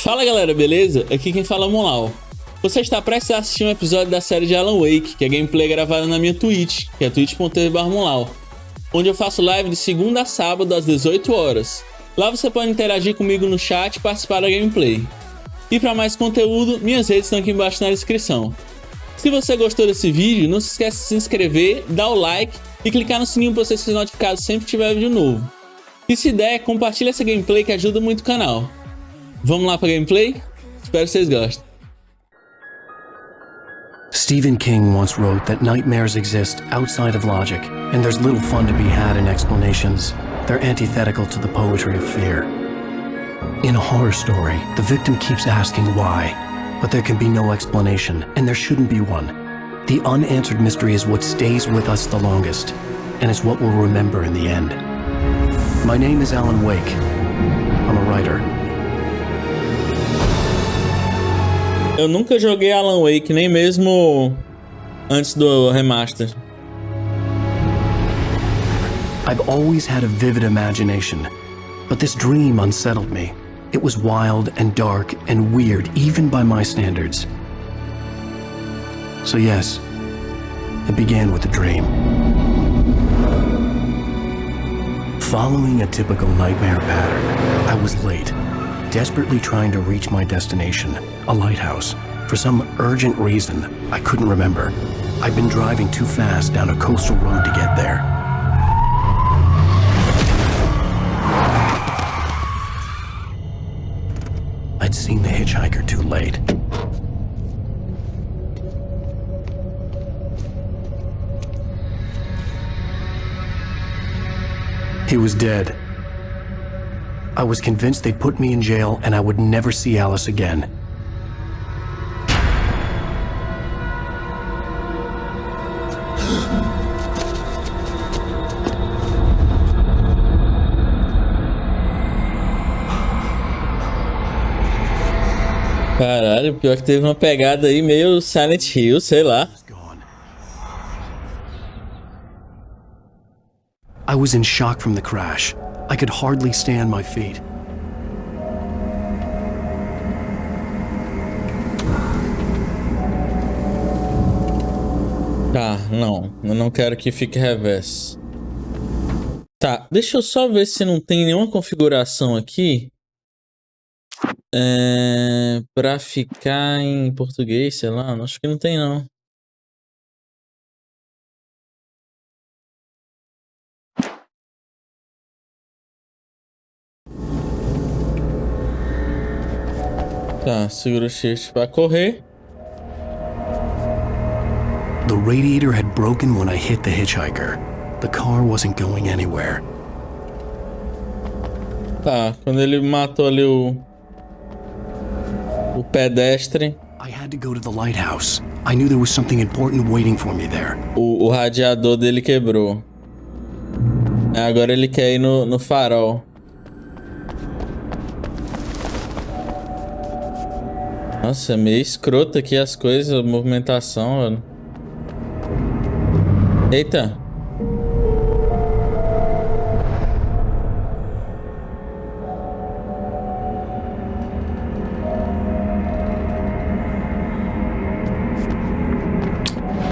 Fala galera, beleza? Aqui quem fala é o Monlaw. Você está prestes a assistir um episódio da série de Alan Wake, que é gameplay gravada na minha Twitch, que é twitch.tv/Monlaw, onde eu faço live de segunda a sábado às 18 horas. Lá você pode interagir comigo no chat e participar da gameplay. E para mais conteúdo, minhas redes estão aqui embaixo na descrição. Se você gostou desse vídeo, não se esqueça de se inscrever, dar o like e clicar no sininho para você ser notificado sempre que tiver vídeo novo. E se der, compartilha essa gameplay que ajuda muito o canal. Vamos lá para a gameplay? Espero que vocês gostem. Stephen King once wrote that nightmares exist outside of logic, and there's little fun to be had in explanations. They're antithetical to the poetry of fear. In a horror story, the victim keeps asking why, but there can be no explanation, and there shouldn't be one. The unanswered mystery is what stays with us the longest, and it's what we'll remember in the end. My name is Alan Wake. I'm a writer. Eu nunca joguei Alan Wake, nem mesmo antes do remaster. I've always had a vivid imagination, but this dream unsettled me. It was wild and dark and weird, even by my standards. So yes, it began with a dream. Following a typical nightmare pattern, I was late, desperately trying to reach my destination, a lighthouse. For some urgent reason, I couldn't remember. I'd been driving too fast down a coastal road to get there. I'd seen the hitchhiker too late. He was dead. I was convinced they'd put me in jail and I would never see Alice again. Caralho, pior que teve uma pegada aí meio Silent Hill, sei lá. I was in shock from the crash. I could hardly stand my feet. Tá, não. Eu não quero que fique reverso. Tá, deixa eu só ver se não tem nenhuma configuração aqui. Pra ficar em português, sei lá. Acho que não tem, não. Tá, segura o shift pra correr. The radiator had broken when I hit the hitchhiker. The car wasn't going anywhere. Tá, quando ele matou ali o pedestre. I had to go to the lighthouse. I knew there was something important waiting for me there. O radiador dele quebrou. Agora ele quer ir no farol. Nossa, é meio escroto aqui as coisas, a movimentação, velho. Eita.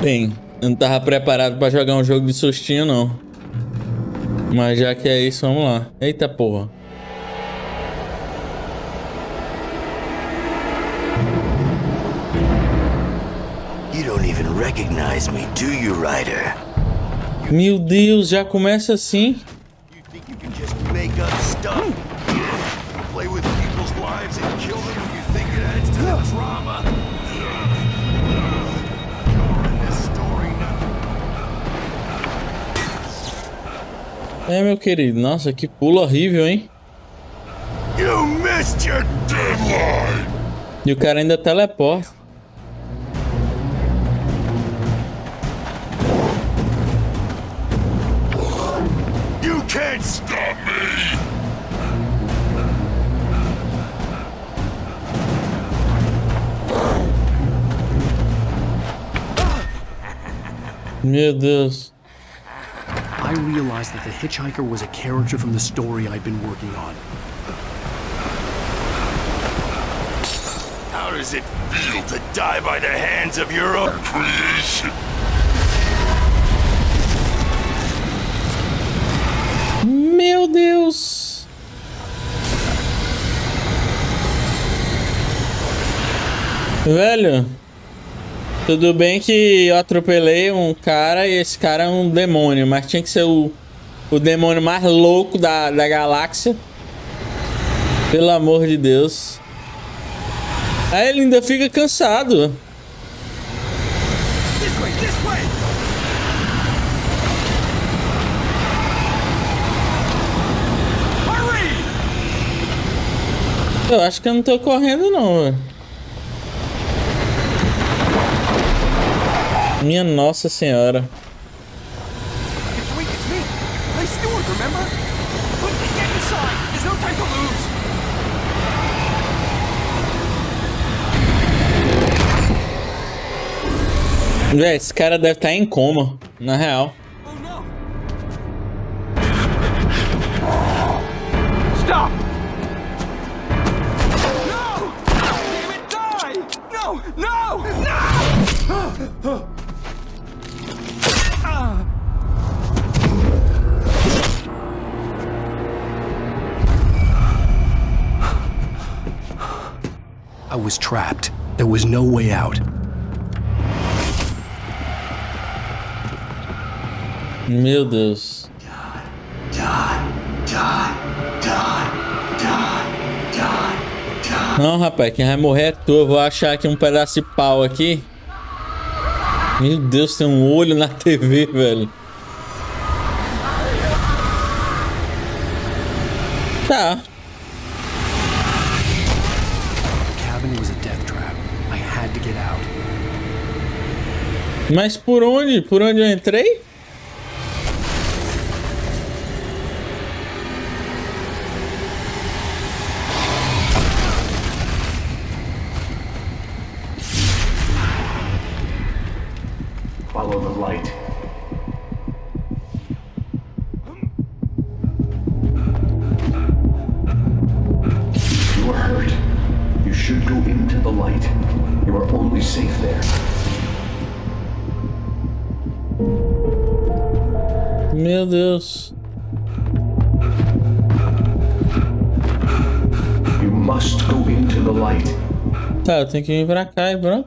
Bem, eu não tava preparado pra jogar um jogo de sustinho, não. Mas já que é isso, vamos lá. Eita porra. You don't even recognize me, do you, Ryder? Meu Deus, já começa assim? You think you can just make up stuff? You play with people's lives and kill them and you think it adds to the drama? You're in this story now. Meu querido, nossa, que pulo horrível, hein? You missed your deadline! E o cara ainda teleporta. You can't stop me! Meu Deus. I realized that the hitchhiker was a character from the story I'd been working on. How does it feel to die by the hands of your own creation? Meu Deus! Velho, tudo bem que eu atropelei um cara e esse cara é um demônio, mas tinha que ser o demônio mais louco da galáxia. Pelo amor de Deus. Aí ele ainda fica cansado. Eu acho que eu não tô correndo não, velho. Minha Nossa Senhora. Véi, esse cara deve estar em coma, na real. Stop! No! Damn it, die! No! No! No! I was trapped. There was no way out. Meu Deus. Não, rapaz, quem vai morrer é tu. Eu vou achar aqui um pedaço de pau aqui. Meu Deus, tem um olho na TV, velho. Tá. Mas por onde? Por onde eu entrei? Follow the light. You are hurt. You should go into the light. You are only safe there. Meu Deus. You must go into the light. Tá, eu tenho que vir pra cá, bro.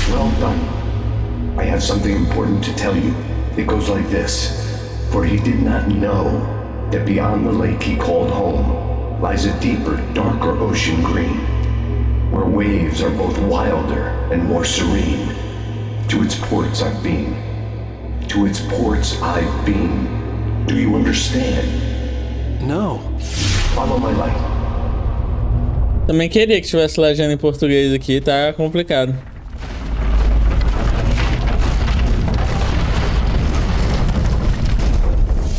Well done. I have something important to tell you. It goes like this. For he did not know that beyond the lake he called home lies a deeper, darker ocean green, where waves are both wilder and more serene. To its ports I've been. To its ports I've been. Do you understand? No. Follow my light. Também queria que tivesse legenda em português aqui, tá complicado.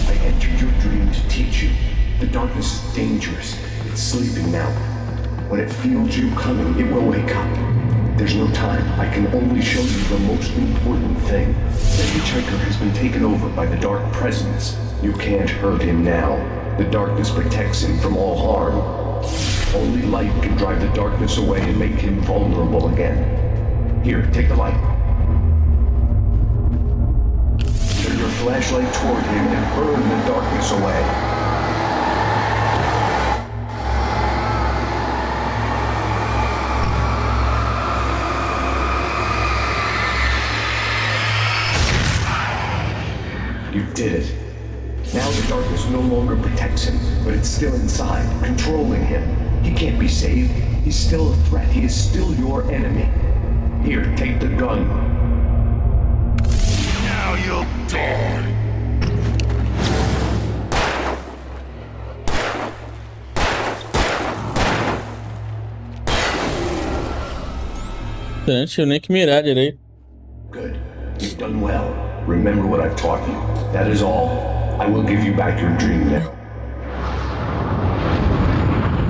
I entered your dream to teach you. The darkness is dangerous. It's sleeping now. When it feels you coming, it will wake up. There's no time. I can only show you the most important thing. The hitchhiker has been taken over by the dark presence. You can't hurt him now. The darkness protects him from all harm. Only light can drive the darkness away and make him vulnerable again. Here, take the light. Turn your flashlight toward him and burn the darkness away. You did it. Now the darkness no longer protects him, but it's still inside, controlling him. He can't be saved. He's still a threat. He is still your enemy. Here, take the gun. Now you'll die. Não tinha nem que mirar direito. Good. You've done well. Remember what I've taught you. That is all. I will give you back your dream now.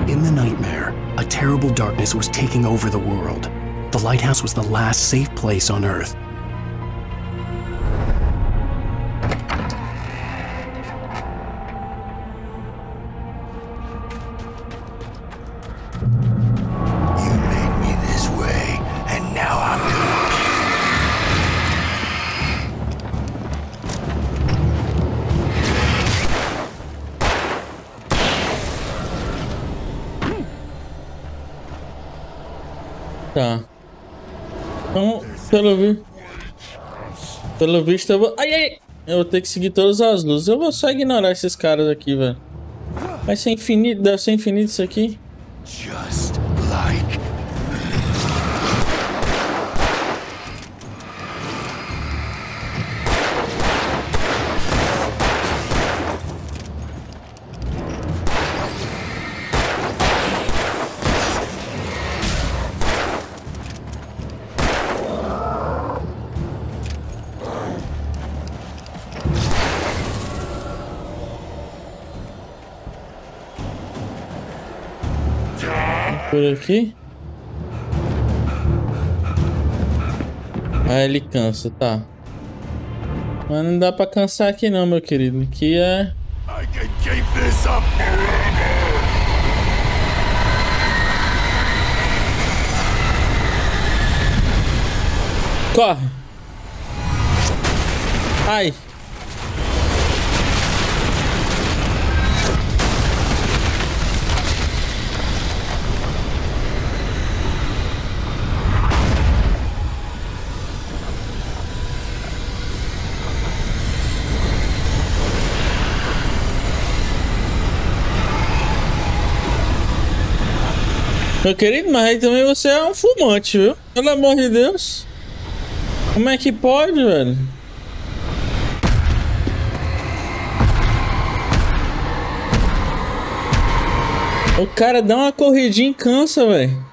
In the nightmare, a terrible darkness was taking over the world. The lighthouse was the last safe place on Earth. Tá. Então, pelo visto eu vou... Ai, ai! Eu vou ter que seguir todas as luzes. Eu vou só ignorar esses caras aqui, velho. Vai ser infinito, deve ser infinito isso aqui. Just like... Por aqui. Ah, ele cansa, tá. Mas não dá pra cansar aqui não, meu querido. Aqui é... I can keep this up forever. Corre! Ai! Meu querido, mas aí também você é um fumante, viu? Pelo amor de Deus. Como é que pode, velho? O cara dá uma corridinha e cansa, velho.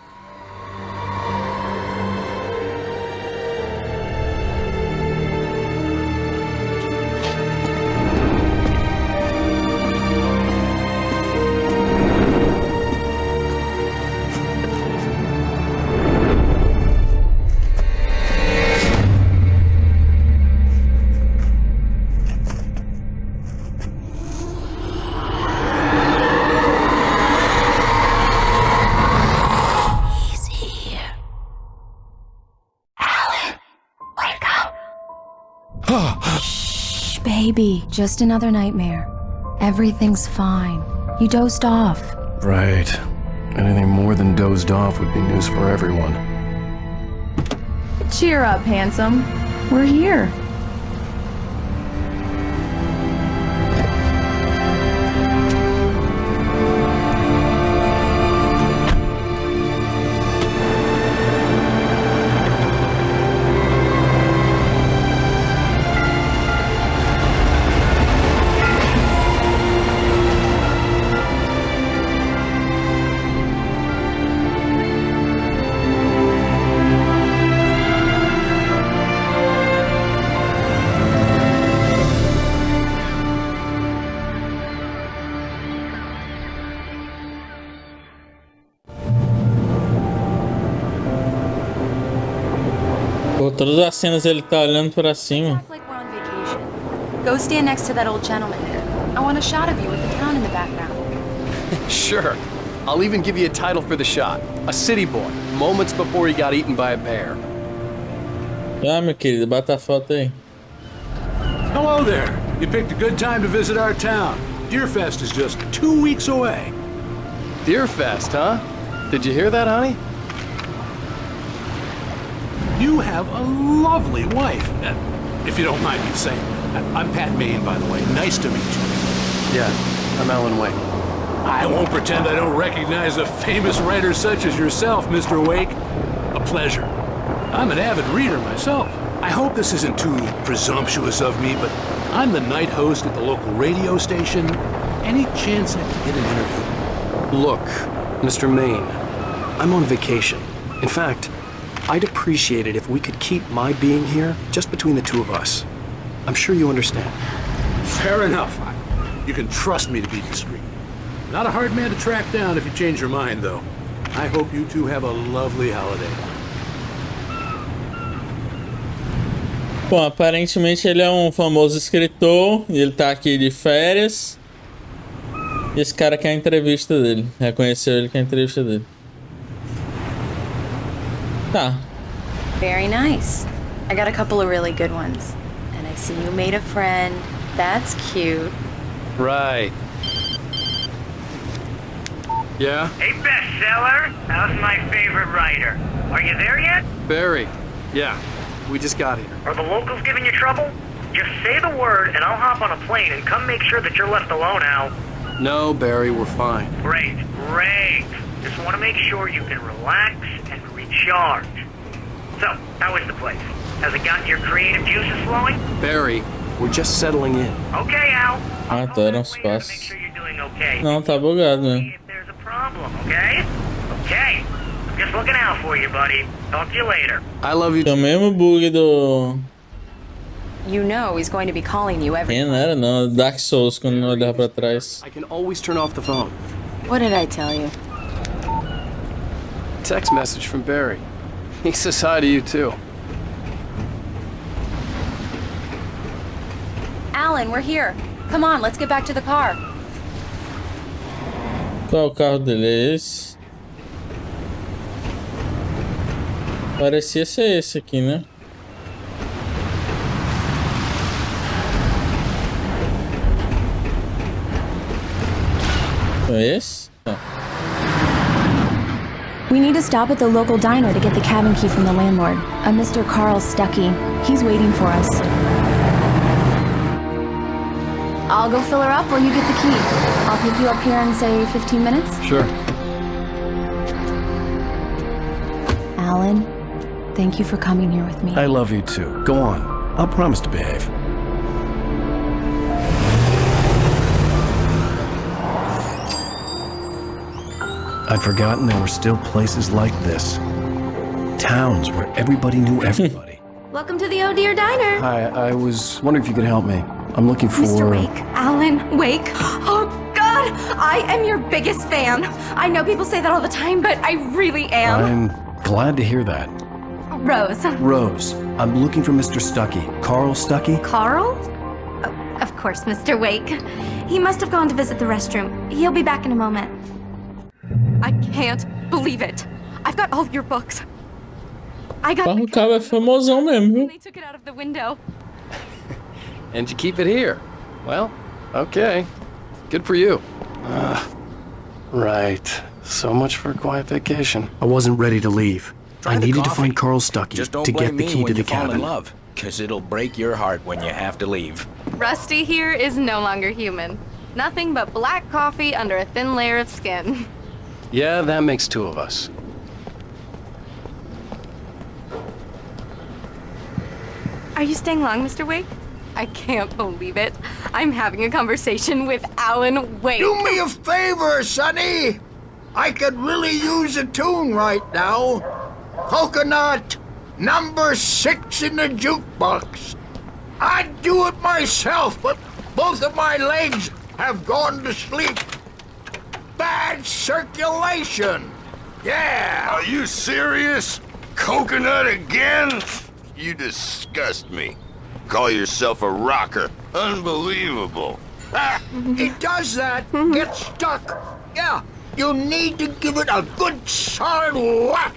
Baby, just another nightmare. Everything's fine. You dozed off. Right. Anything more than dozed off would be news for everyone. Cheer up, handsome. We're here. Pô, todas as cenas ele tá olhando pra cima. Act like we're on vacation. Go stand next to that old gentleman there. I want a shot of you with the town in the background. Sure. I'll even give you a title for the shot. A city boy, moments before he got eaten by a bear. Ah, meu querido, bata a foto aí. Hello there. You picked a good time to visit our town. Deerfest is just 2 weeks away. Deerfest, huh? Did you hear that, honey? You have a lovely wife. If you don't mind me saying. I'm Pat Maine, by the way. Nice to meet you. Yeah, I'm Alan Wake. I won't pretend I don't recognize a famous writer such as yourself, Mr. Wake. A pleasure. I'm an avid reader myself. I hope this isn't too presumptuous of me, but I'm the night host at the local radio station. Any chance I can get an interview? Look, Mr. Maine, I'm on vacation. In fact, I'd appreciate it if we could keep my being here just between the two of us. I'm sure you understand. Fair enough. You can trust me to be discreet. Not a hard man to track down if you change your mind, though. I hope you two have a lovely holiday. Bom, aparentemente ele é um famoso escritor e ele tá aqui de férias. E esse cara quer a entrevista dele. Reconheceu ele que é a entrevista dele. Tá. Very nice. I got a couple of really good ones. And I see you made a friend. That's cute. Right. Yeah? Hey, bestseller, how's my favorite writer? Are you there yet? Barry. Yeah, we just got here. Are the locals giving you trouble? Just say the word and I'll hop on a plane and come make sure that you're left alone, Al. No, Barry, we're fine. Great. Just want to make sure you can relax and recharge. So, how is the place? Has it gotten your creative juices flowing? Barry, we're just settling in. Okay, Al. Ah, tá, era uns passos. Make sure you're doing okay. Não, tá bugado mesmo. If there's a problem, okay? Okay. I'm just looking out for you, buddy. Talk to you later. I love you. Tem o mesmo bug do... You know he's going to be calling you every... Não era não, Dark Souls, quando não olhar pra trás. I can always turn off the phone. What did I tell you? Text message from Barry. He says hi to you too. Alan, we're here. Come on, let's get back to the car. Qual é o carro dele? É esse? Parecia ser esse aqui, né? É esse? Não. We need to stop at the local diner to get the cabin key from the landlord, a Mr. Carl Stuckey. He's waiting for us. I'll go fill her up while you get the key. I'll pick you up here in, say, 15 minutes? Sure. Alan, thank you for coming here with me. I love you too. Go on. I'll promise to behave. I'd forgotten there were still places like this. Towns where everybody knew everybody. Welcome to the Oh Dear Diner. Hi, I was wondering if you could help me. I'm looking for... Mr. Wake. Alan Wake. Oh, God! I am your biggest fan. I know people say that all the time, but I really am. I'm glad to hear that. Rose. Rose, I'm looking for Mr. Stuckey. Carl Stuckey? Carl? Oh, of course, Mr. Wake. He must have gone to visit the restroom. He'll be back in a moment. I can't believe it. I've got all your books. I got O carro é famosão mesmo, viu? They took it out of the window. And you keep it here. Well, okay. Good for you. Right. So much for a quiet vacation. I wasn't ready to leave. I the needed to coffee. find Carl Stuckey Just don't to get blame the me key when to the you fall in cabin. love, 'cause it'll break your heart when you have to leave. Rusty here is no longer human. Nothing but black coffee under a thin layer of skin. Yeah, that makes two of us. Are you staying long, Mr. Wake? I can't believe it. I'm having a conversation with Alan Wake. Do me a favor, Sonny. I could really use a tune right now. Coconut, number 6 in the jukebox. I'd do it myself, but both of my legs have gone to sleep. Bad circulation. Yeah. Are you serious? Coconut again? You disgust me. Call yourself a rocker. Unbelievable. Ah, it does that. Get stuck. Yeah, you need to give it a good solid whack.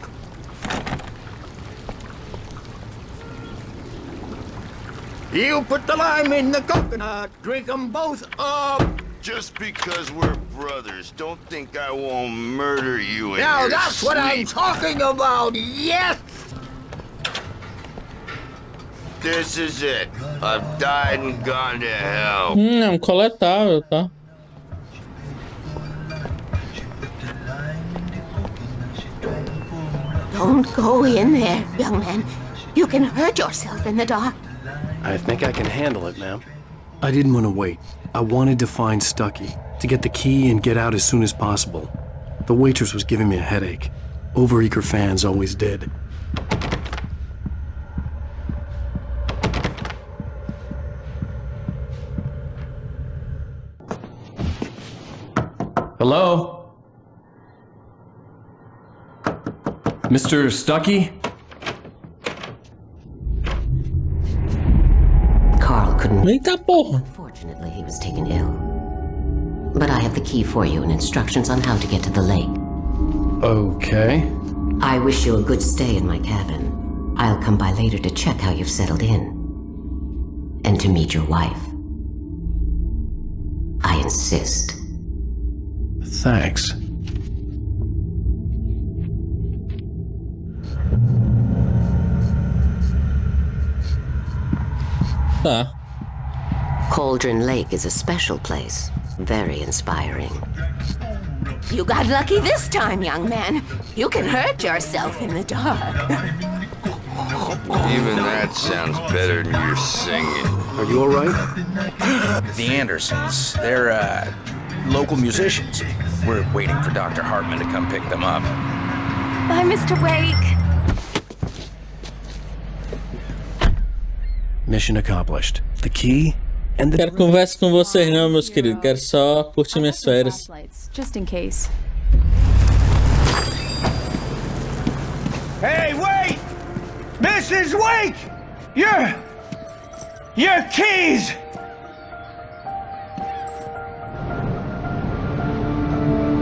You put the lime in the coconut, drink them both up. Just because we're brothers, don't think I won't murder you in Now your that's what I'm sleep. talking about, yes! This is it. I've died and gone to hell. É um coletável, tá? Don't go in there, young man. You can hurt yourself in the dark. I think I can handle it, ma'am. I didn't want to wait. I wanted to find Stuckey, to get the key and get out as soon as possible. The waitress was giving me a headache. Overeager fans always did. Hello? Mr. Stuckey? Carl couldn't. Eita porra! Fortunately, he was taken ill. But I have the key for you and instructions on how to get to the lake. Okay. I wish you a good stay in my cabin. I'll come by later to check how you've settled in. And to meet your wife. I insist. Thanks. Tá. Cauldron Lake is a special place. Very inspiring. You got lucky this time, young man. You can hurt yourself in the dark. Even that sounds better than your singing. Are you all right? The Andersons, they're, local musicians. We're waiting for Dr. Hartman to come pick them up. Bye, Mr. Wake. Mission accomplished. The key and the... Quero conversa com vocês não, meus queridos. Quero só curtir minhas férias. Just in case. Hey, wait! Mrs. Wake! Your keys!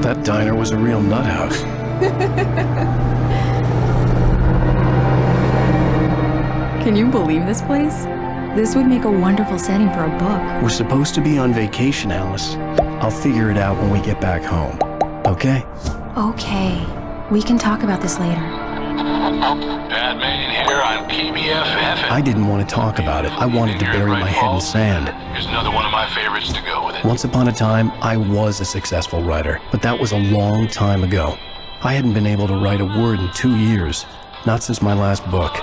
That diner was a real nut house. Can you believe this place? This would make a wonderful setting for a book. We're supposed to be on vacation, Alice. I'll figure it out when we get back home. Okay? Okay. We can talk about this later. Batman here on PBFF. I didn't want to talk about it. I wanted to bury my head in sand. Here's another one of my favorites to go with it. Once upon a time, I was a successful writer, but that was a long time ago. I hadn't been able to write a word in 2 years, not since my last book.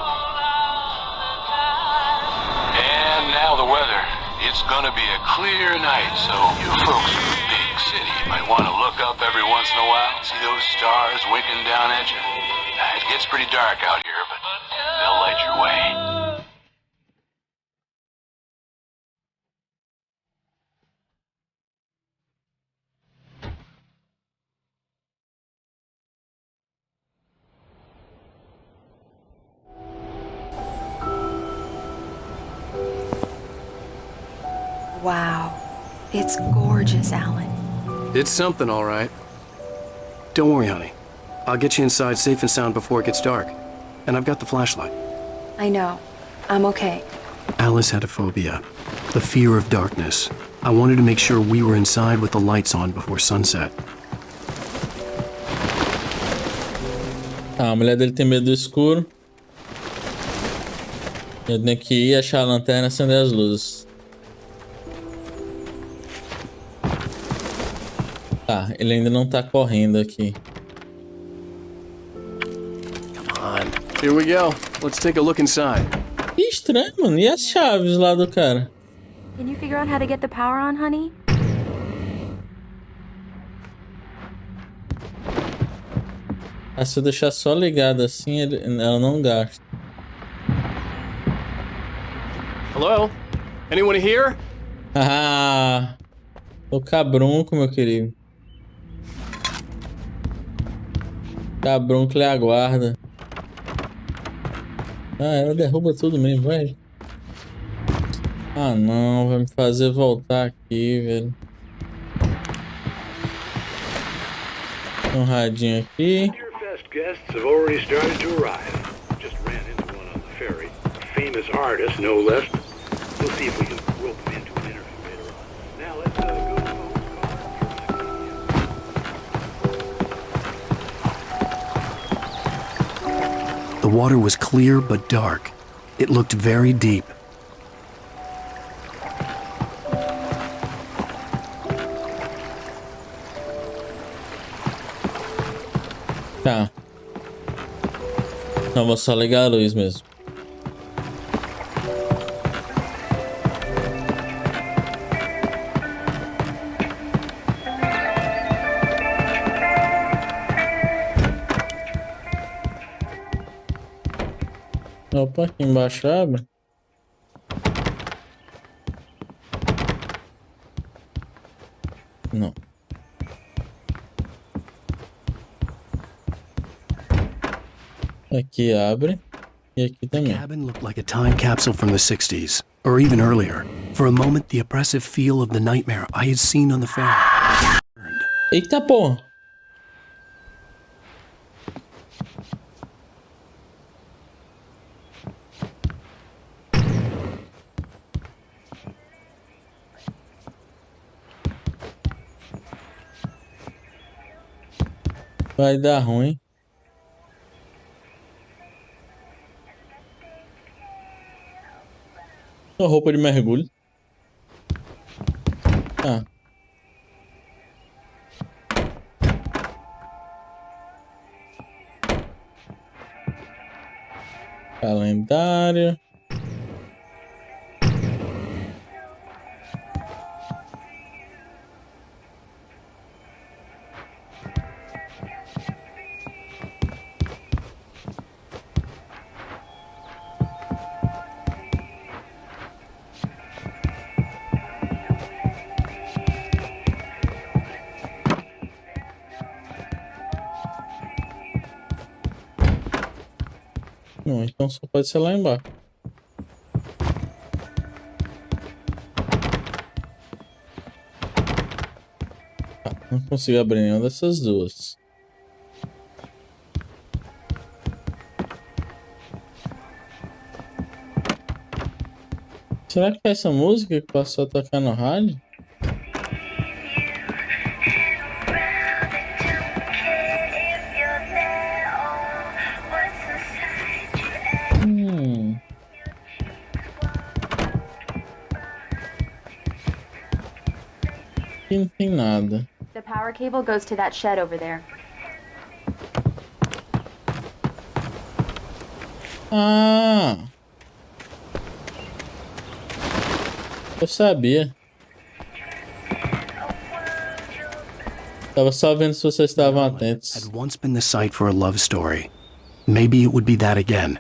And now the weather. It's gonna be a clear night, so you folks in the big city might want to look up every once in a while, see those stars winking down at you. It gets pretty dark out here, but they'll light your way. Wow. It's gorgeous, Alan. It's something, all right. Don't worry, honey. I'll get you inside safe and sound before it gets dark. And I've got the flashlight. I know. I'm okay. Alice had a phobia, the fear of darkness. I wanted to make sure we were inside with the lights on before sunset. Ah, a mulher dele tem medo do escuro. Eu tenho que ir, achar a lanterna e acender as luzes. Tá, ele ainda não tá correndo aqui. Here we go. Let's take a look inside. Que estranho, mano. E as chaves lá do cara? Can you figure out how to get the power on, honey? Ah, se eu deixar só ligado assim, ela não gasta. Hello? Anyone here? Ah, o cabrunco, meu querido. Cabrunco lhe aguarda. Ah, ela derruba tudo mesmo, velho. Ah, não, vai me fazer voltar aqui, velho. Um radinho aqui. Your best guests have already started to arrive. Just ran into one on the ferry. A famous artist, no less. We'll see if we can rope him into an interview later on. Now let's go to the phone. The water was clear but dark. It looked very deep. Tá. Não, vou só ligar a luz mesmo. Opa, aqui embaixo abre. Não. Aqui abre. E aqui também. The cabin looked like a time capsule from the 60s, or even earlier. For a moment, the oppressive feel of the nightmare I had seen on the ferry. Eita porra! Vai dar ruim. Uma roupa de mergulho. Ah. Calendário. Não, então só pode ser lá embaixo. Tá, não consigo abrir nenhuma dessas duas. Será que é essa música que passou a tocar no rádio? Aqui não tem nada. The power cable goes to that shed over there. Ah! Eu sabia. Tava só vendo se vocês estavam atentos. Had once been the site for a love story. Maybe it would be that again.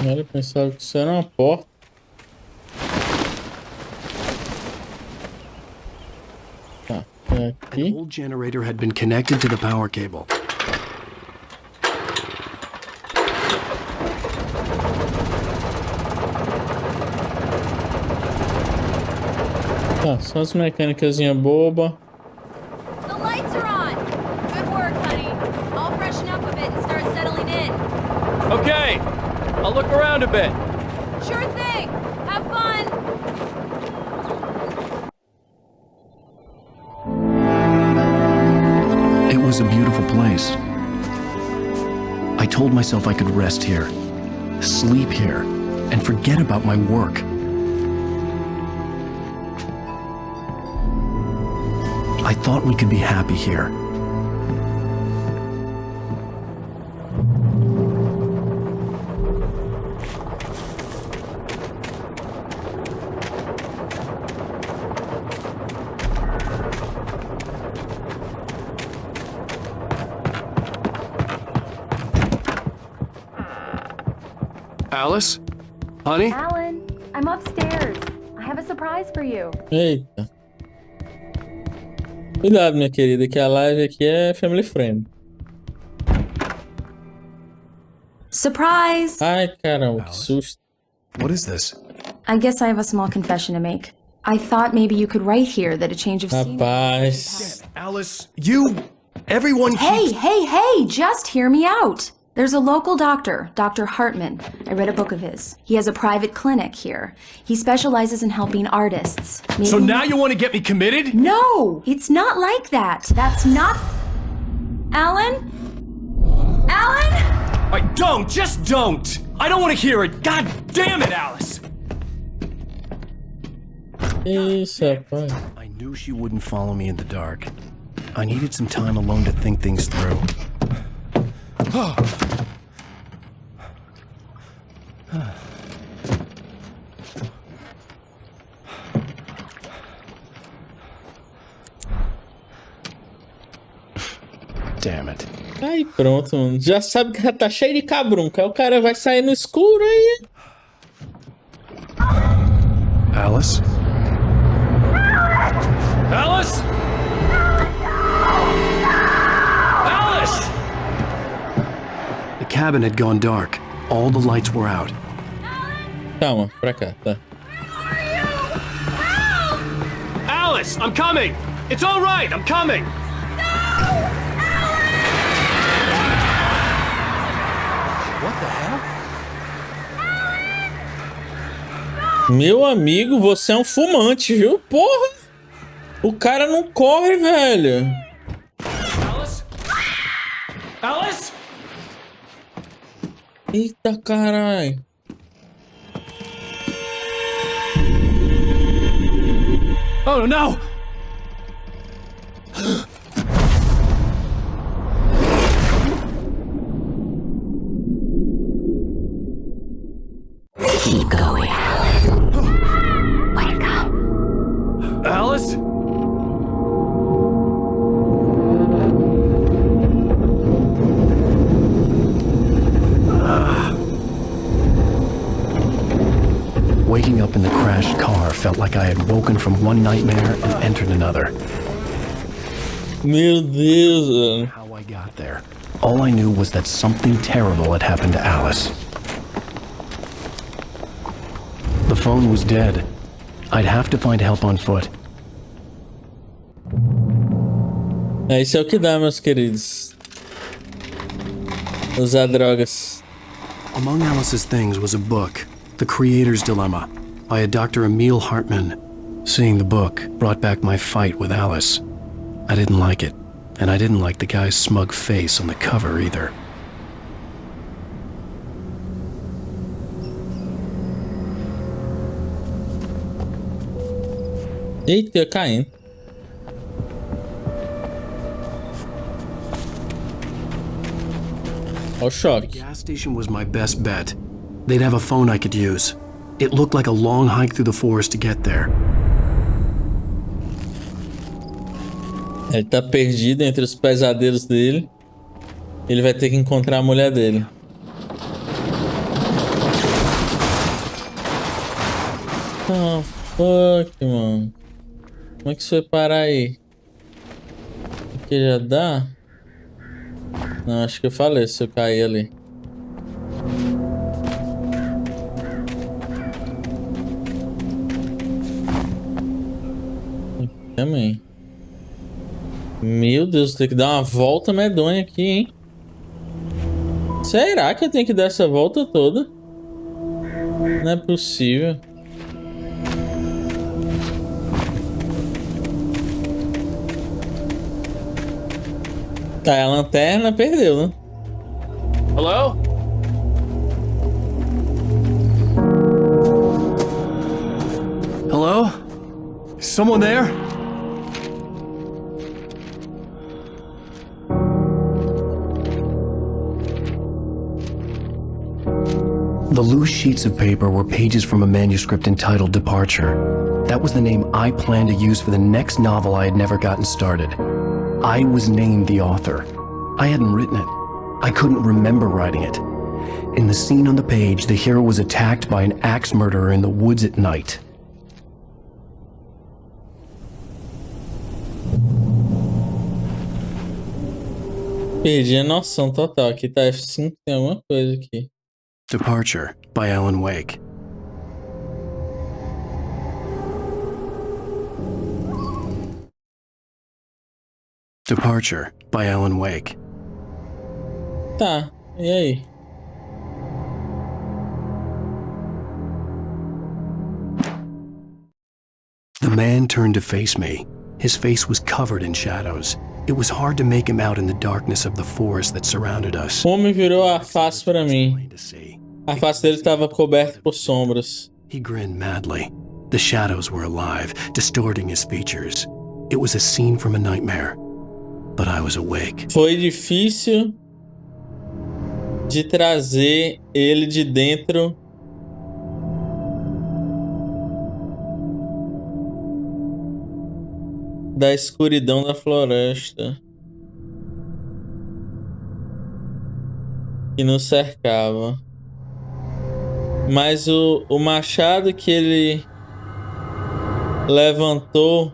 Eu pensava que isso era uma porta. Tá, aqui. An old generator had been connected to the power cable. Tá, só as mecânicazinhas boba. The lights are on. Good work, honey. I'll freshen up a bit and start settling in. Okay, I'll look around a bit. Sure thing. Have fun. It was a beautiful place. I told myself I could rest here, sleep here, and forget about my work. I thought we could be happy here. Alice? Honey? Alan, I'm upstairs. I have a surprise for you. Eita. Cuidado, minha querida, que a live aqui é family friend. Surprise! Ai, caramba, que susto. What is this? I guess I have a small confession to make. I thought maybe you could write here that a change of scene... Rapaz. Alice, everyone Hey, just hear me out. There's a local doctor, Dr. Hartman. I read a book of his. He has a private clinic here. He specializes in helping artists. Maybe... So now you want to get me committed? No, it's not like that. That's not... Alan? Just don't! I don't want to hear it! God damn it, Alice! Isso, rapaz. I knew she wouldn't follow me in the dark. I needed some time alone to think things through. Damn it. Aí pronto, mano. Já sabe que já tá cheio de cabrunca. Aí o cara vai sair no escuro aí. Alice? Alice? Alice! The cabin had gone dark. All the lights were out. Calma, pra cá, tá. Alice, I'm coming! It's all right, I'm coming! What the hell? Meu amigo, você é um fumante, viu? Porra! O cara não corre, velho. Eita, caralho. Oh no! Keep going. Wake up. Alice? Waking up in the crashed car felt like I had woken from one nightmare and entered another. Meu Deus, velho. How I got there. All I knew was that something terrible had happened to Alice. The phone was dead. I'd have to find help on foot. É isso é o que dá, meus queridos. Usar drogas. Among Alice's things was a book, The Creator's Dilemma, by a Dr. Emil Hartman. Seeing the book brought back my fight with Alice. I didn't like it, and I didn't like the guy's smug face on the cover either. Eita, caindo. Ó o choque. The gas station was my best bet. They'd have a phone I could use. It looked like a long hike through the forest to get there. Ele tá perdido entre os pesadelos dele. Ele vai ter que encontrar a mulher dele. Oh, fuck, mano. Como é que isso foi parar aí? Aqui já dá? Não, acho que eu falei se eu cair ali. Aqui também. Meu Deus, tem que dar uma volta medonha aqui, hein? Será que eu tenho que dar essa volta toda? Não é possível. Tá, a lanterna perdeu, né? Hello? Hello? Is someone there? The loose sheets of paper were pages from a manuscript entitled Departure. That was the name I planned to use for the next novel I had never gotten started. I was named the author. I hadn't written it. I couldn't remember writing it. In the scene on the page, the hero was attacked by an axe murderer in the woods at night. Perdi a noção total. Aqui tá F5, tem alguma coisa aqui. Departure by Alan Wake. Departure by Alan Wake. Tá, e aí? The man turned to face me. His face was covered in shadows. It was hard to make him out in the darkness of the forest that surrounded us. O homem virou a face pra mim. A face dele estava coberta por sombras. He grinned madly. The shadows were alive, distorting his features. It was a scene from a nightmare, but I was awake. Foi difícil de trazer ele de dentro da escuridão da floresta que nos cercava. Mas o machado que ele levantou...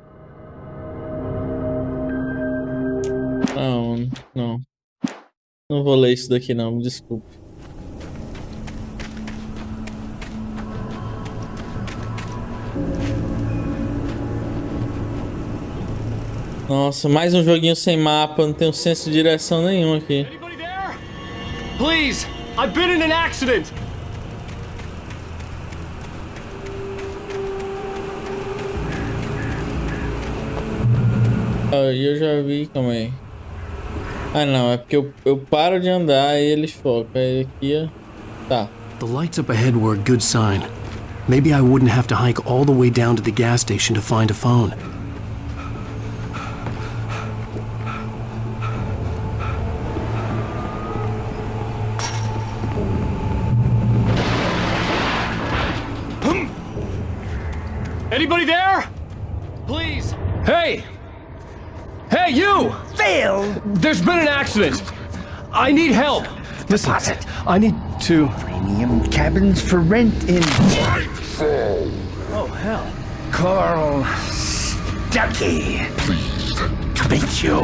Não. Não vou ler isso daqui não, me desculpe. Nossa, mais um joguinho sem mapa, não tenho senso de direção nenhum aqui. Please, I've been in an accident. Eu já vi, calma aí. Ah não, é porque eu paro de andar e ele foca. Aí aqui, ó. Tá. The lights up ahead were a good sign. Maybe I wouldn't have to hike all the way down to the gas station to find a phone. Anybody there? Please. Hey! Hey, you! Phil! There's been an accident. I need help. Listen, I need to... Premium cabins for rent in... Oh, hell. Carl Stuckey. Pleased to meet you.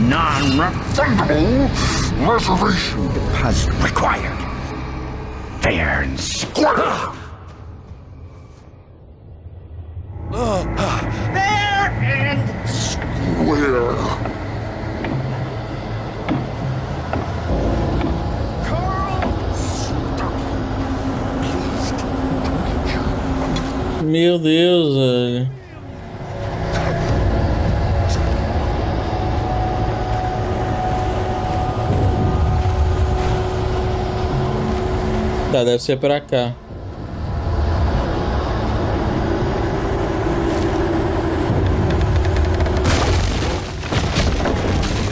Non-refundable reservation deposit required. Fair and square. Fair and square. Meu Deus, velho. Tá, deve ser pra cá.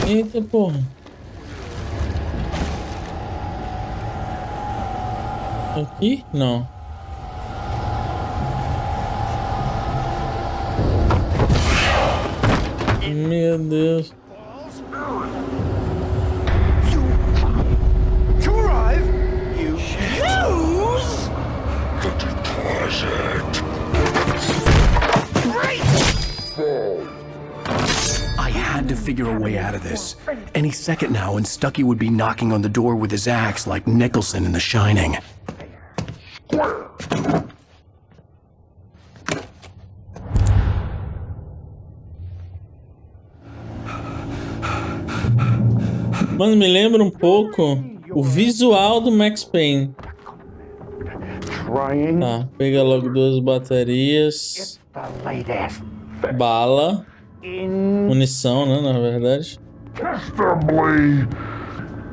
Eita, porra. Aqui? Não. Meu Deus. To arrive, you choose the deposit. I had to figure a way out of this. Any second now, and Stuckey would be knocking on the door with his axe like Nicholson in The Shining. Mano, me lembra um pouco o visual do Max Payne. Tá, pega logo 2 baterias. Bala. Munição, né, na verdade. Testably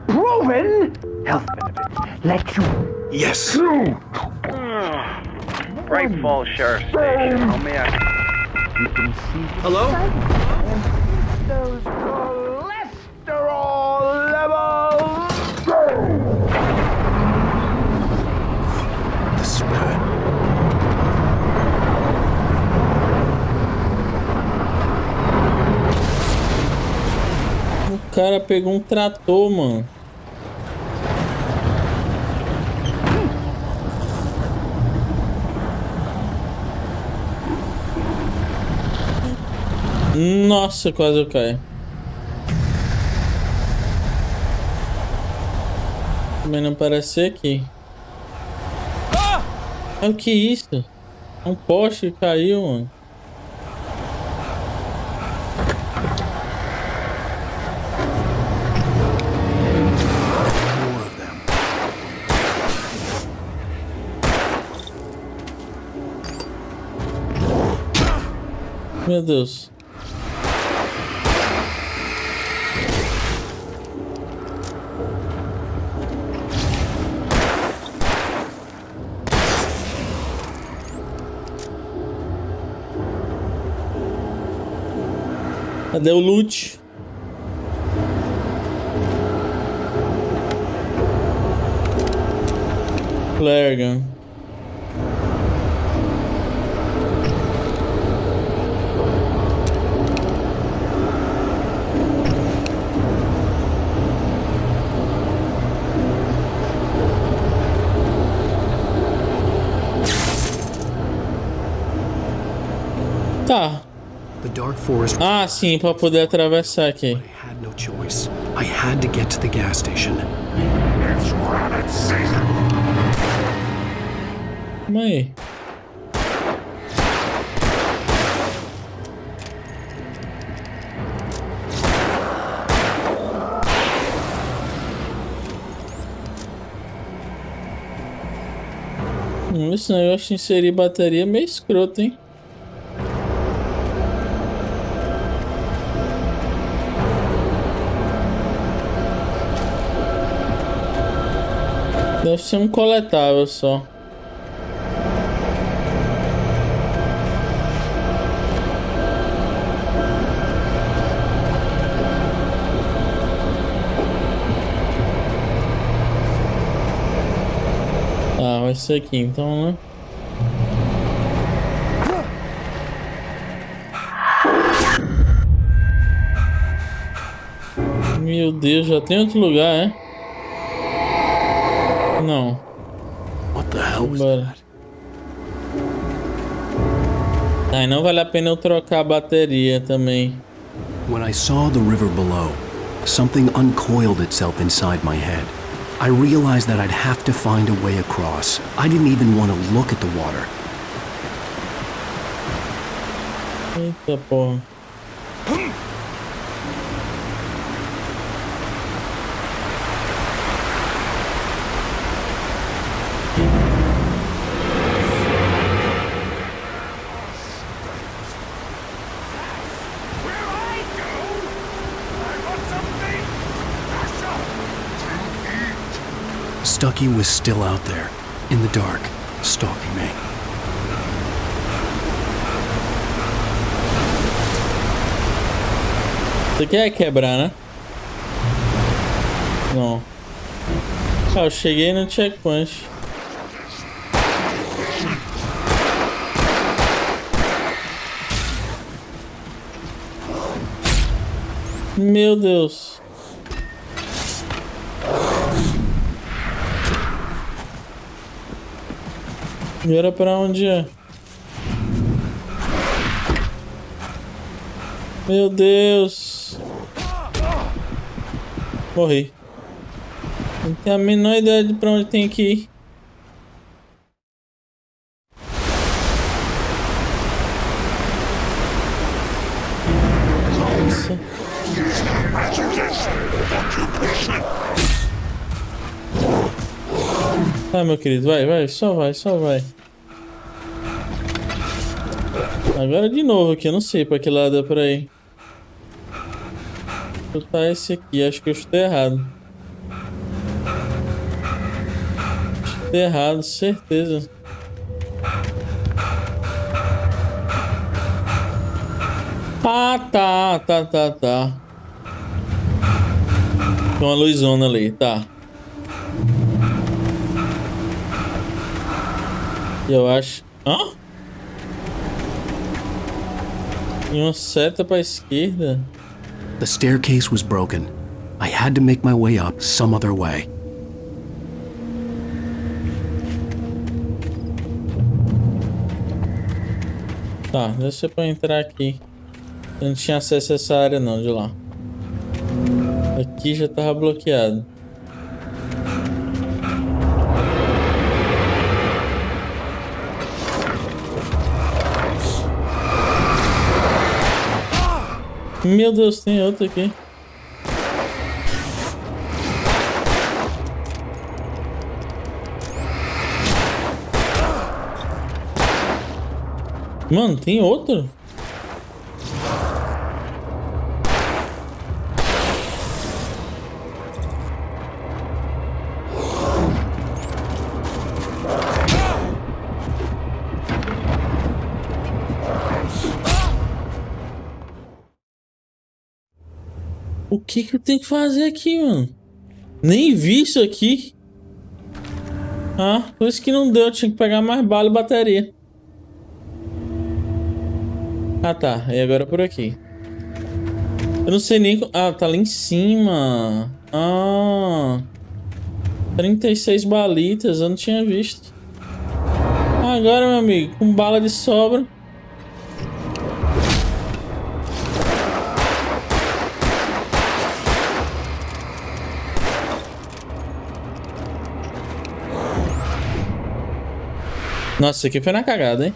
proven health benefits let you. Yes. Bright Falls Sheriff Station. How may I... You can see. Hello? Those cholesterol levels. The spirit. O cara pegou um trator, mano. Nossa, quase eu caí. Também não parece aqui. É o que isso? É um poste que caiu, mano. Meu Deus. Cadê o loot? Flare gun. Tá. Ah, sim, pra poder atravessar aqui. I had no choice. I had to get to the gas station. It's rabbit season. Calma aí. Esse negócio de inserir bateria é meio escroto, hein? Deve ser um coletável só. Ah, vai ser aqui então, né? Meu Deus, já tem outro lugar, é? Não. What the hell was that? Ai, não vale a pena eu trocar a bateria também. When I saw the river below, something uncoiled itself inside my head. I realized that I'd have to find a way across. I didn't even want to look at the water. Eita porra. Stucky was still out there, in the dark, stalking me. Você quer quebrar, né? Não. Ah, eu cheguei no checkpoint. Meu Deus. E era pra onde é? Meu Deus. Morri. Não tenho a menor ideia de pra onde tem que ir. Nossa. Vai, meu querido, vai, só vai. Agora de novo aqui, eu não sei pra que lado é pra ir. Vou chutar esse aqui, acho que eu chutei errado. Chutei errado, certeza. Ah, tá. Tem uma luzona ali, tá. Eu acho... Hã? E uma seta pra esquerda? The staircase was broken. I had to make my way up some other way. Tá, deve ser pra entrar aqui. Eu não tinha acesso a essa área não, de lá. Aqui já tava bloqueado. Meu Deus, tem outro aqui. Mano, tem outro? O que eu tenho que fazer aqui, mano? Nem vi isso aqui. Ah, por isso que não deu. Eu tinha que pegar mais bala e bateria. Ah, tá. E agora por aqui. Eu não sei nem... Ah, tá lá em cima. Ah. 36 balitas. Eu não tinha visto. Agora, meu amigo. Com bala de sobra. Nossa, isso aqui foi na cagada, hein?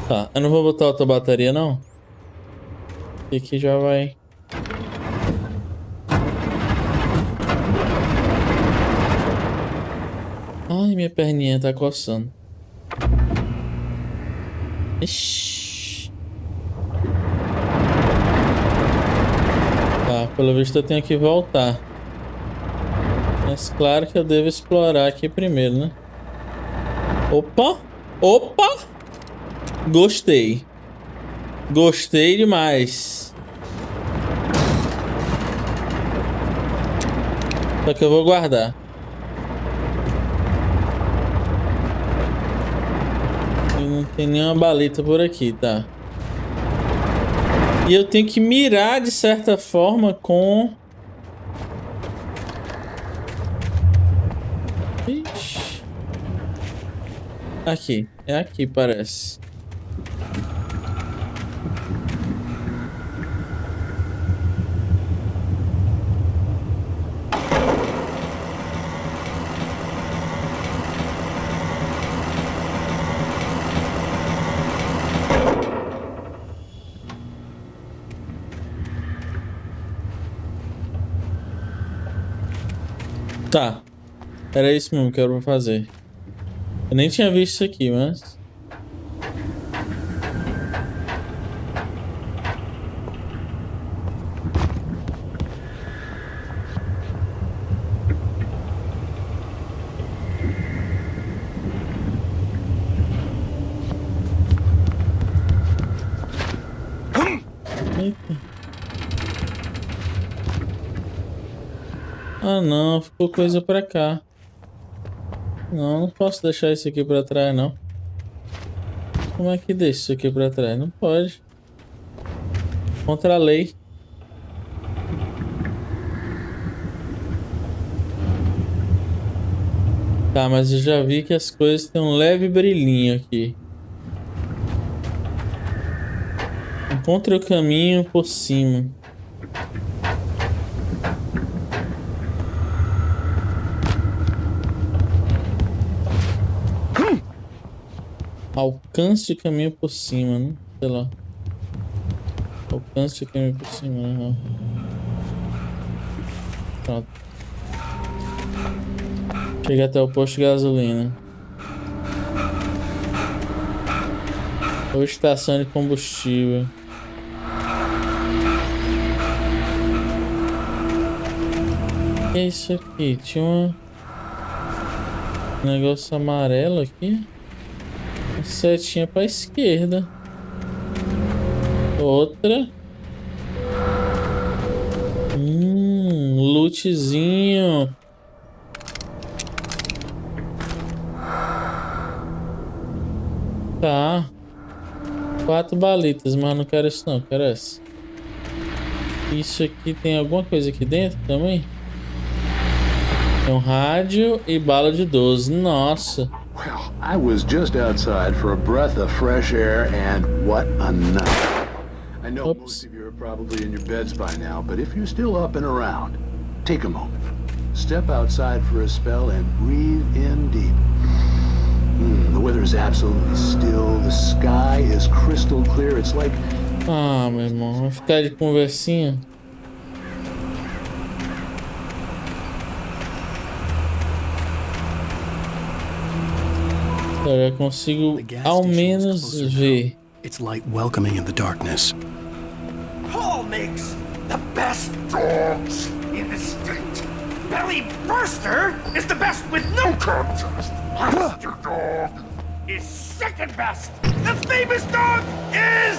Tá, eu não vou botar outra bateria, não. E aqui já vai... Ai, minha perninha tá coçando. Ixi. Tá, pelo visto eu tenho que voltar. Mas claro que eu devo explorar aqui primeiro, né? Opa! Opa! Gostei. Gostei demais. Só que eu vou guardar. E não tem nenhuma baleta por aqui, tá? E eu tenho que mirar de certa forma com... Ixi. Aqui. É aqui, parece. Tá. Era isso mesmo que eu ia fazer. Eu nem tinha visto isso aqui, mas... Eita. Ah não, ficou coisa pra cá. Não posso deixar isso aqui pra trás, não. Como é que deixa isso aqui pra trás? Não pode. Contra a lei. Tá, mas eu já vi que as coisas têm um leve brilhinho aqui. Encontre o caminho por cima. Alcance o caminho por cima, né? Sei lá. Alcance o caminho por cima, né? Pronto. Cheguei até o posto de gasolina. Ou estação de combustível. O que é isso aqui? Tinha um negócio amarelo aqui. Setinha pra esquerda. Outra. Lootzinho. Tá. 4 balitas, mas não quero isso não, quero essa. Isso aqui tem alguma coisa aqui dentro também? Tem um rádio e bala de 12. Nossa. Well, I was just outside for a breath of fresh air, and what a night. I know most of you are probably in your beds by now, but if you're still up and around, take a moment. Step outside for a spell and breathe in deep. The weather is absolutely still, the sky is crystal clear, it's like... Ah, meu irmão, vai ficar de conversinha. Eu já consigo ao menos ver. It's light welcoming in the darkness. Paul makes the best dogs in the state. Belly Burster is the best with no contest. Master Dog is second best. The famous dog is...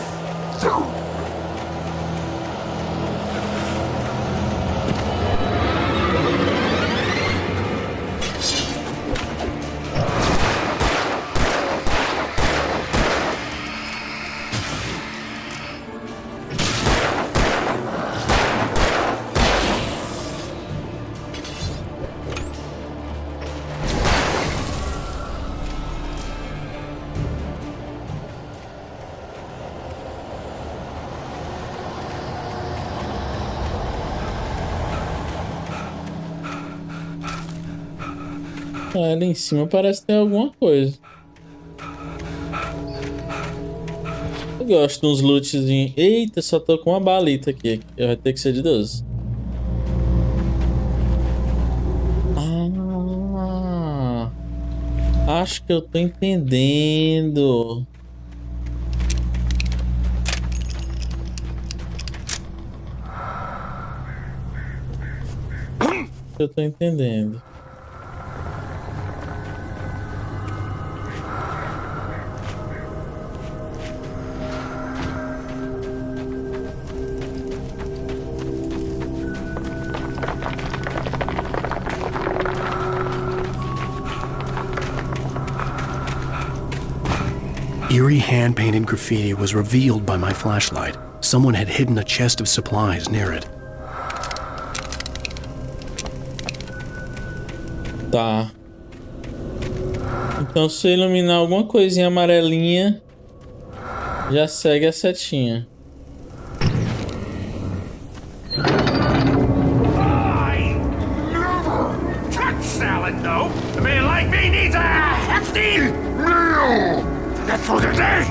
Ah, ali em cima parece ter alguma coisa. Eu gosto de uns lootzinhos. Eita, só tô com uma balita aqui. Vai ter que ser de 12. Acho que eu tô entendendo. Eu tô entendendo. Eerie hand-painted graffiti was revealed by my flashlight. Someone had hidden a chest of supplies near it. Tá. Então se eu iluminar alguma coisinha amarelinha, já segue a setinha. Touch salad, though. A man like me needs a hefty meal. That's for the day.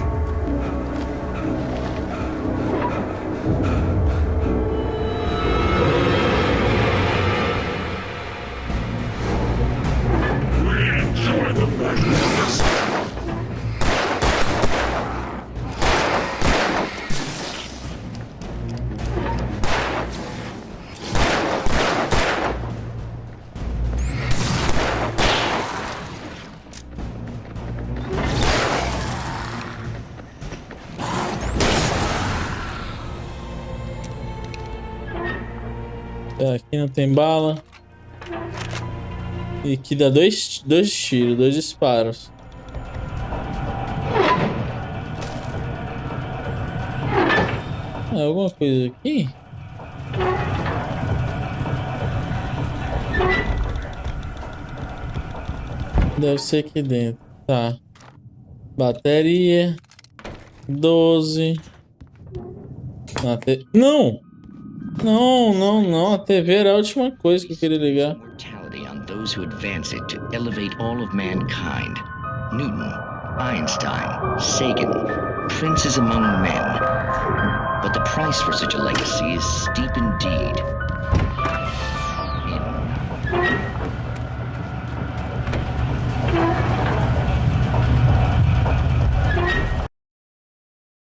Tá, aqui não tem bala. E aqui dá dois tiros, 2 disparos. Alguma coisa aqui? Deve ser aqui dentro. Tá. Bateria. 12. Não! Não. A TV era a última coisa que eu queria ligar. On those who advance it to elevate all of mankind. Newton, Einstein, Sagan, princes among men. But the price for such a legacy is steep indeed.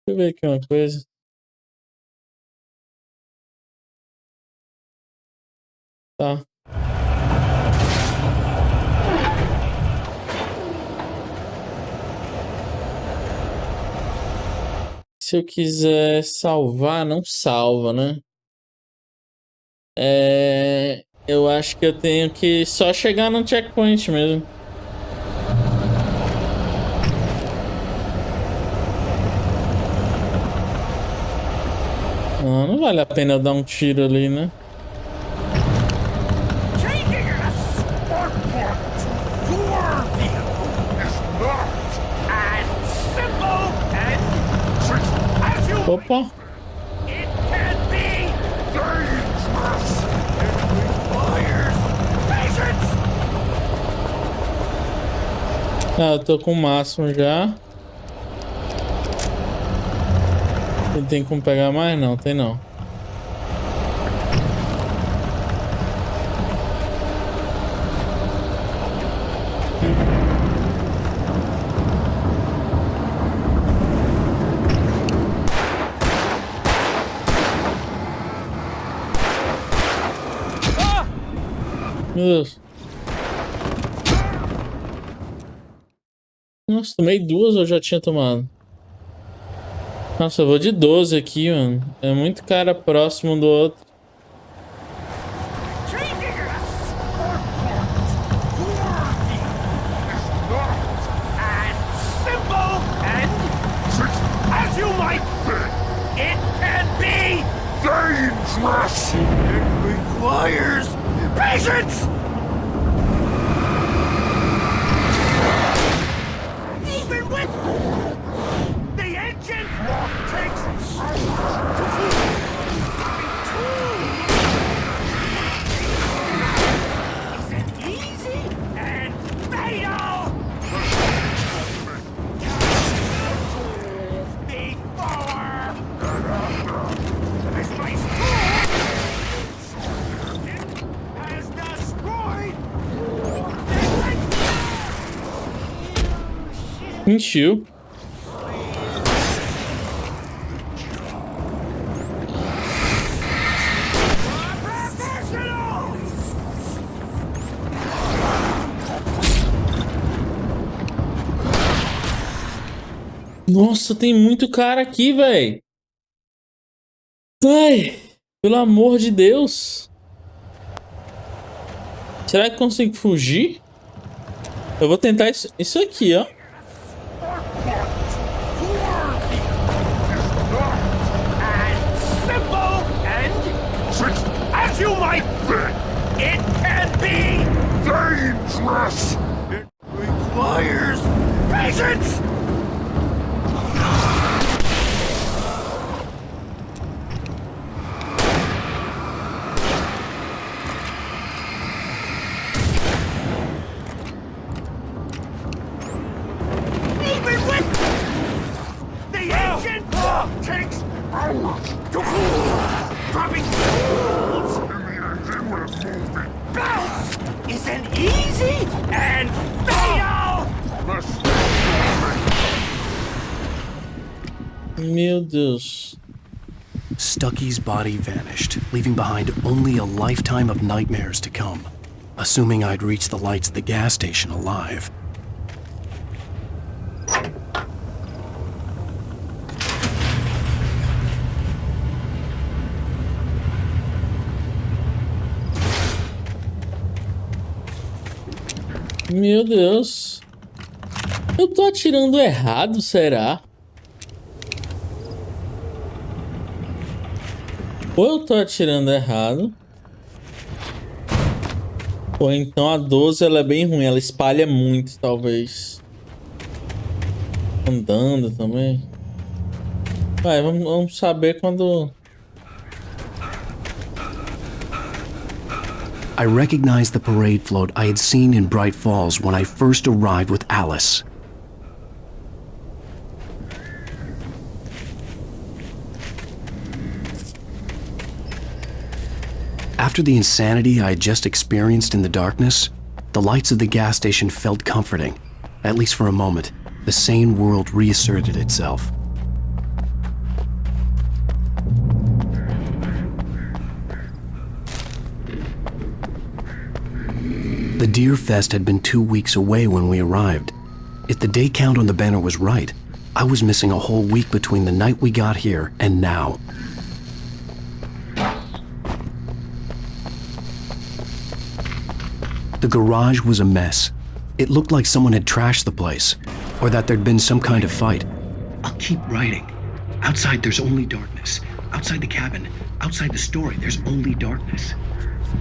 Deixa eu ver aqui uma coisa. Tá. Se eu quiser salvar, não salva, né? Eu acho que eu tenho que só chegar no checkpoint mesmo. Não vale a pena eu dar um tiro ali, né? Opa! Ah, eu tô com o máximo já. Não tem como pegar mais? Não, tem não. Meu Deus. Nossa, tomei 2 ou já tinha tomado? Nossa, eu vou de 12 aqui, mano. É muito cara próximo do outro. Patience! Even with the engine takes so much to is it easy and fatal? Before this place as the Mentiu. Nossa, tem muito cara aqui, velho. Ai, pelo amor de Deus. Será que consigo fugir? Eu vou tentar isso aqui, ó. Simple and as you might bet, it can be dangerous. It requires patience. Takes hours to cool. Dropping tools in the engine with movement. Bounce isn't easy and fatal. Meu Deus. Stucky's body vanished, leaving behind only a lifetime of nightmares to come. Assuming I'd reach the lights at the gas station alive. Meu Deus. Eu tô atirando errado, será? Ou eu tô atirando errado, ou então a 12 ela é bem ruim, ela espalha muito, talvez. Andando também. Vai, vamos saber quando... I recognized the parade float I had seen in Bright Falls when I first arrived with Alice. After the insanity I had just experienced in the darkness, the lights of the gas station felt comforting. At least for a moment, the sane world reasserted itself. The Deer Fest had been 2 weeks away when we arrived. If the day count on the banner was right, I was missing a whole week between the night we got here and now. The garage was a mess. It looked like someone had trashed the place, or that there'd been some kind of fight. I'll keep writing. Outside, there's only darkness. Outside the cabin, outside the story, there's only darkness.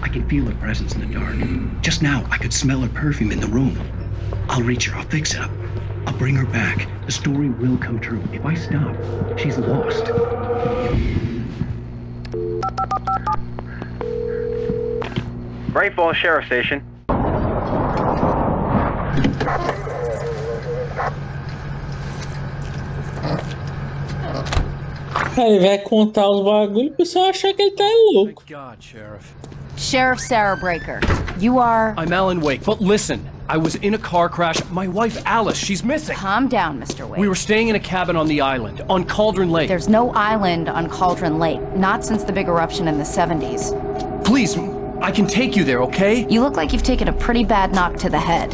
I can feel her presence in the dark. Just now, I could smell her perfume in the room. I'll reach her, I'll fix it up. I'll bring her back. The story will come true. If I stop, she's lost. Bright Falls Sheriff Station. Ele vai contar os bagulhos, o pessoal achar que ele tá louco. God, Sheriff. Sheriff Sarah Breaker, you are... I'm Alan Wake, but listen, I was in a car crash. My wife, Alice, she's missing. Calm down, Mr. Wake. We were staying in a cabin on the island, on Cauldron Lake. There's no island on Cauldron Lake, not since the big eruption in the 70s. Please, I can take you there, okay? You look like you've taken a pretty bad knock to the head.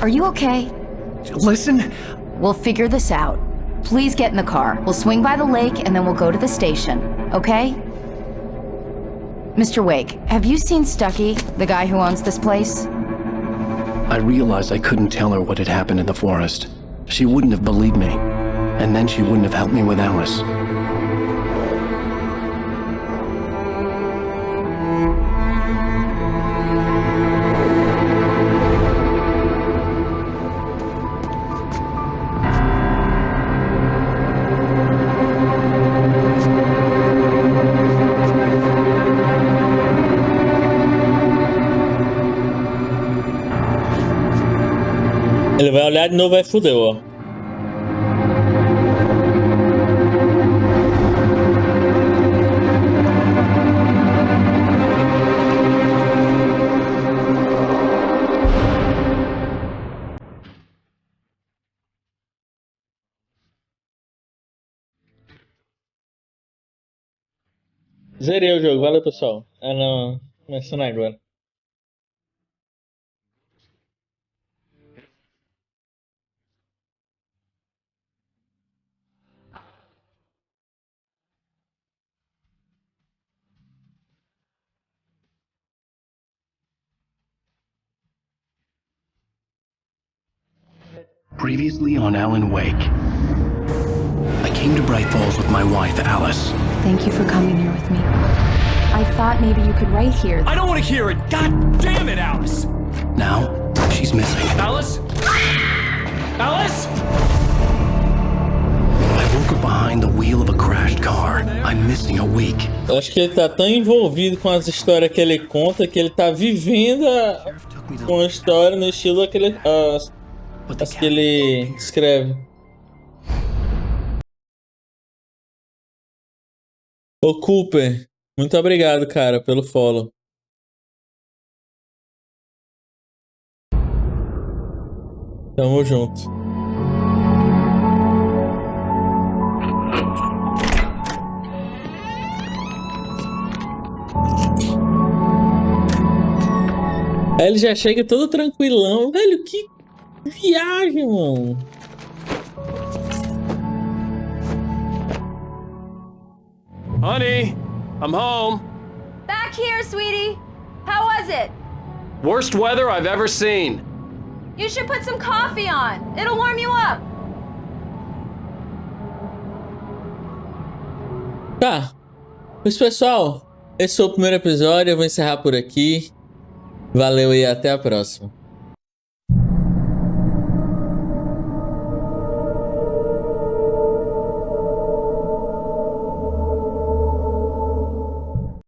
Are you okay? Listen. We'll figure this out. Please get in the car. We'll swing by the lake and then we'll go to the station, okay? Mr. Wake, have you seen Stucky, the guy who owns this place? I realized I couldn't tell her what had happened in the forest. She wouldn't have believed me, and then she wouldn't have helped me with Alice. Ele vai olhar de novo e fudeu, ó. Zerei o jogo, valeu pessoal. Ah não, começando agora. Previously on Alan Wake. I came to Bright Falls with my wife, Alice. Thank you for coming here with me. I thought maybe you could write here. I don't want to hear it! God damn it, Alice! Now, she's missing. Alice? Alice? I woke up behind the wheel of a crashed car. I'm missing a week. Eu acho que ele tá tão envolvido com as histórias que ele conta que ele tá vivendo com a história no estilo as que ele escreve. Ô Cooper, muito obrigado, cara, pelo follow. Tamo junto. Aí ele já chega todo tranquilão. Velho, que viagem, mano. Honey, I'm home. Back here, sweetie. How was it? Worst weather I've ever seen. You should put some coffee on. It'll warm you up. Tá. Pois pessoal, esse foi o primeiro episódio. Eu vou encerrar por aqui. Valeu e até a próxima.